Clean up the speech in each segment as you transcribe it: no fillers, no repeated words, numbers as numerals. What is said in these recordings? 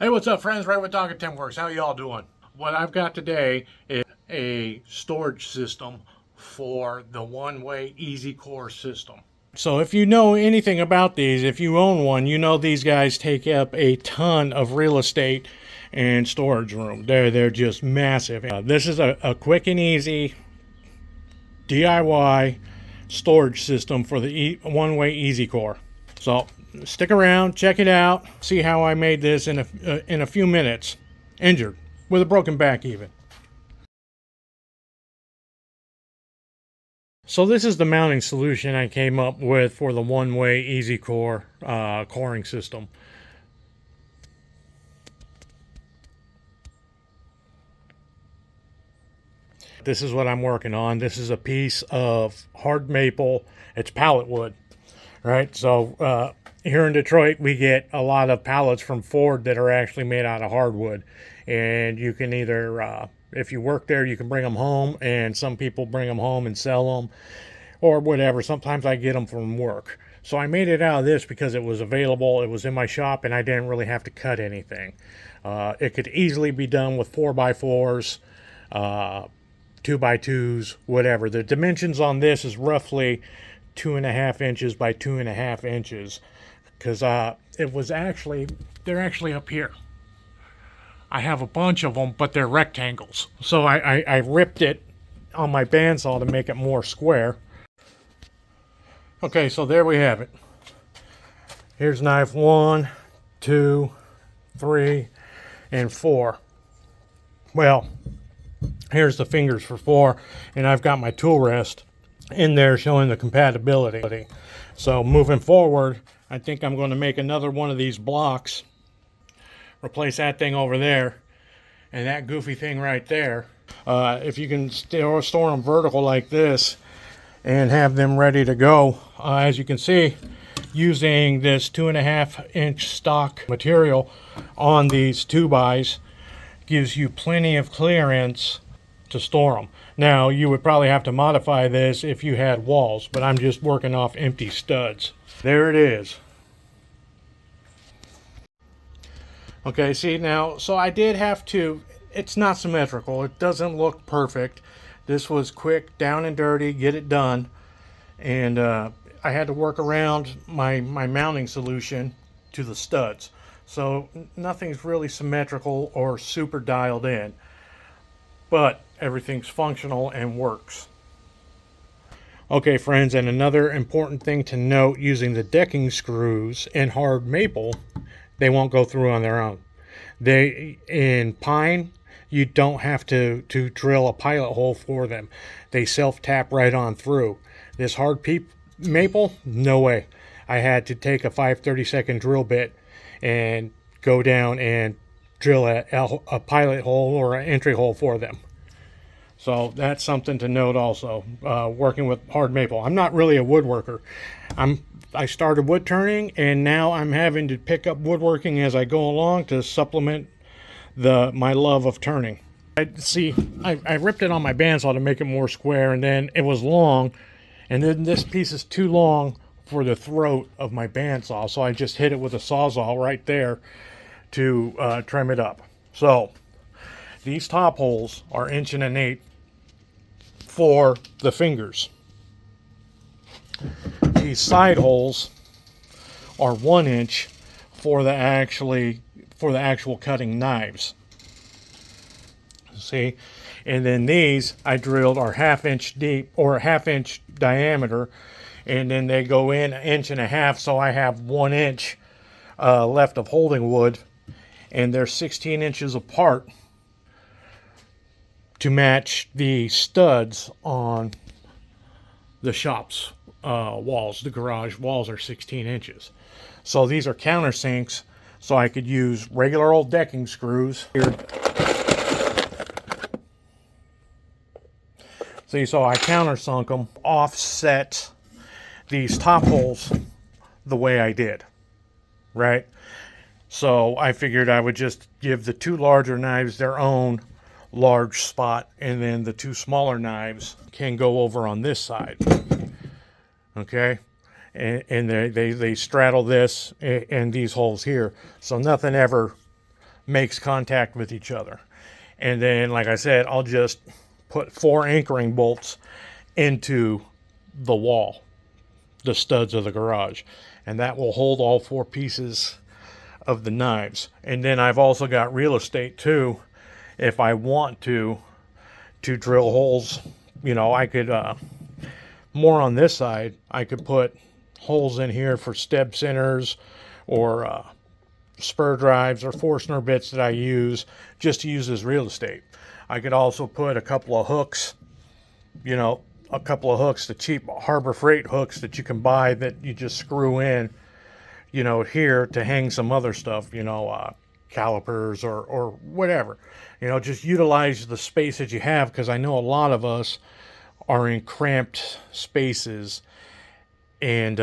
Hey, what's up, friends? Right with Dog at Works. How y'all doing? What I've got today is a storage system for the Oneway Easy-core system. So if you know anything about these, if you own one, you know these guys take up a ton of real estate and storage room. They're just massive. This is a quick and easy DIY storage system for the Oneway Easy-core. So stick around, check it out, see how I made this in a few minutes. Injured, with a broken back even. So this is the mounting solution I came up with for the Oneway Easy-core coring system. This is what I'm working on. This is a piece of hard maple. It's pallet wood, right? So here in Detroit, we get a lot of pallets from Ford that are actually made out of hardwood. And you can either, if you work there, you can bring them home, and some people bring them home and sell them or whatever. Sometimes I get them from work. So I made it out of this because it was available, it was in my shop, and I didn't really have to cut anything. It could easily be done with 4x4s, 2x2s, whatever. The dimensions on this is roughly 2.5 inches by 2.5 inches, because it was actually, they're actually up here. I have a bunch of them, but they're rectangles. So I ripped it on my bandsaw to make it more square. Okay, so there we have it. Here's knife 1, 2, 3, and 4. Well, here's the fingers for 4, and I've got my tool rest in there showing the compatibility. So moving forward, I think I'm going to make another one of these blocks, replace that thing over there, and that goofy thing right there. If you can store them vertical like this and have them ready to go, as you can see, using this 2.5-inch stock material on these 2x gives you plenty of clearance to store them. Now, you would probably have to modify this if you had walls, but I'm just working off empty studs. There it is. Okay, see now, so I did have to, it's not symmetrical, it doesn't look perfect. This was quick, down and dirty, get it done. And I had to work around my mounting solution to the studs. So nothing's really symmetrical or super dialed in, but everything's functional and works. Okay, friends, and another important thing to note, using the decking screws in hard maple, they won't go through on their own. In pine, you don't have to drill a pilot hole for them. They self-tap right on through. This hard maple, no way. I had to take a 5/32 drill bit and go down and drill a pilot hole or an entry hole for them. So that's something to note also, working with hard maple. I'm not really a woodworker. I started wood turning, and now I'm having to pick up woodworking as I go along to supplement my love of turning. I ripped it on my bandsaw to make it more square, and then it was long, and then this piece is too long for the throat of my bandsaw, so I just hit it with a sawzall right there to trim it up. So these top holes are 1.1 for the fingers. These side holes are 1 inch for the actual cutting knives. See, and then these I drilled are 1/2 inch deep or a 1/2 inch diameter, and then they go in 1.5 inches, so I have 1 inch left of holding wood, and they're 16 inches apart to match the studs on the shop's walls. The garage walls are 16 inches. So these are countersinks, so I could use regular old decking screws here. See, so I countersunk them, offset these top holes the way I did, right? So I figured I would just give the 2 larger knives their own large spot, and then the 2 smaller knives can go over on this side. Okay, and they straddle this and these holes here, so nothing ever makes contact with each other. And then, like I said, I'll just put 4 anchoring bolts into the wall, the studs of the garage, and that will hold all 4 pieces of the knives. And then I've also got real estate too, if I want to drill holes. You know, I could more on this side, I could put holes in here for step centers or spur drives or Forstner bits that I use just to use as real estate. I could also put a couple of hooks, you know, a couple of hooks, the cheap Harbor Freight hooks that you can buy that you just screw in, you know, here to hang some other stuff, you know, calipers or whatever. You know, just utilize the space that you have, because I know a lot of us are in cramped spaces and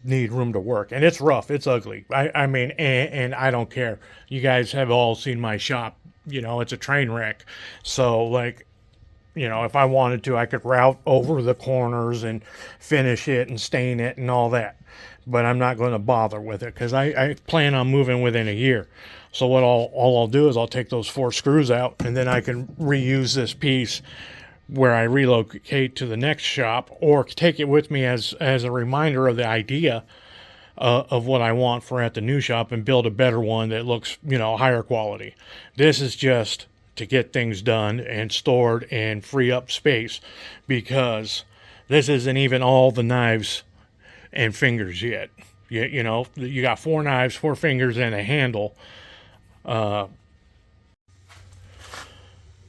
need room to work. And it's rough, it's ugly. I mean, and I don't care. You guys have all seen my shop. You know, it's a train wreck. So, like, you know, if I wanted to, I could route over the corners and finish it and stain it and all that. But I'm not going to bother with it, because I plan on moving within a year. So what all I'll do is I'll take those 4 screws out, and then I can reuse this piece where I relocate to the next shop, or take it with me as a reminder of the idea of what I want for at the new shop, and build a better one that looks, you know, higher quality. This is just to get things done and stored and free up space, because this isn't even all the knives and fingers yet. You know, you got 4 knives, 4 fingers, and a handle.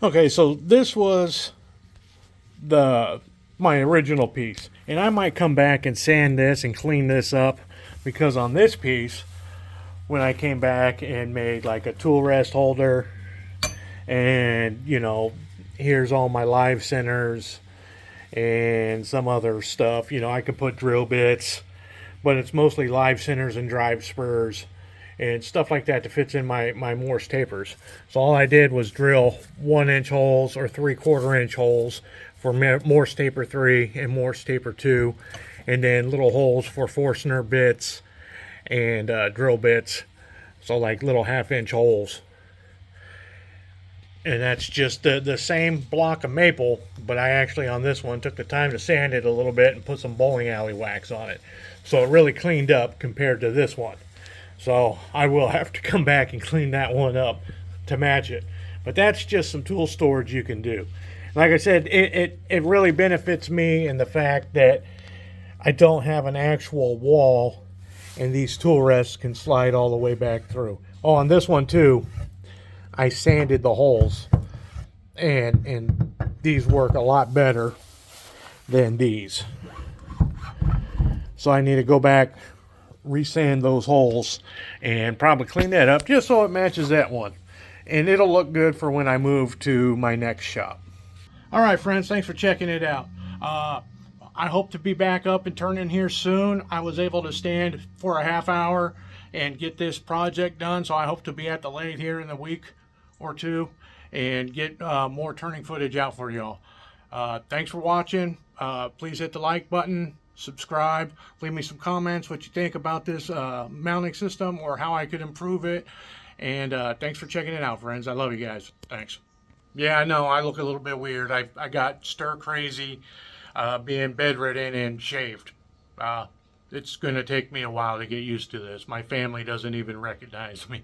Okay, so this was my original piece, and I might come back and sand this and clean this up, because on this piece, when I came back and made like a tool rest holder, and, you know, here's all my live centers and some other stuff. You know, I could put drill bits, but it's mostly live centers and drive spurs and stuff like that that fits in my Morse tapers. So all I did was drill 1-inch holes or 3/4 inch holes for Morse taper 3 and Morse taper 2, and then little holes for Forstner bits and drill bits. So like little 1/2-inch holes. And that's just the same block of maple, but I actually on this one took the time to sand it a little bit and put some bowling alley wax on it. So it really cleaned up compared to this one. So I will have to come back and clean that one up to match it. But that's just some tool storage you can do. Like I said, it really benefits me in the fact that I don't have an actual wall, and these tool rests can slide all the way back through. Oh, on this one too, I sanded the holes, and these work a lot better than these. So I need to go back, resand those holes, and probably clean that up just so it matches that one. And it'll look good for when I move to my next shop. All right, friends, thanks for checking it out. I hope to be back up and turning here soon. I was able to stand for a half hour and get this project done, so I hope to be at the lathe here in a week or 2 and get more turning footage out for y'all. Thanks for watching. Please hit the like button, subscribe, leave me some comments what you think about this mounting system or how I could improve it. And thanks for checking it out, friends. I love you guys. Thanks. Yeah, I know I look a little bit weird. I got stir crazy, being bedridden and shaved. It's going to take me a while to get used to this. My family doesn't even recognize me.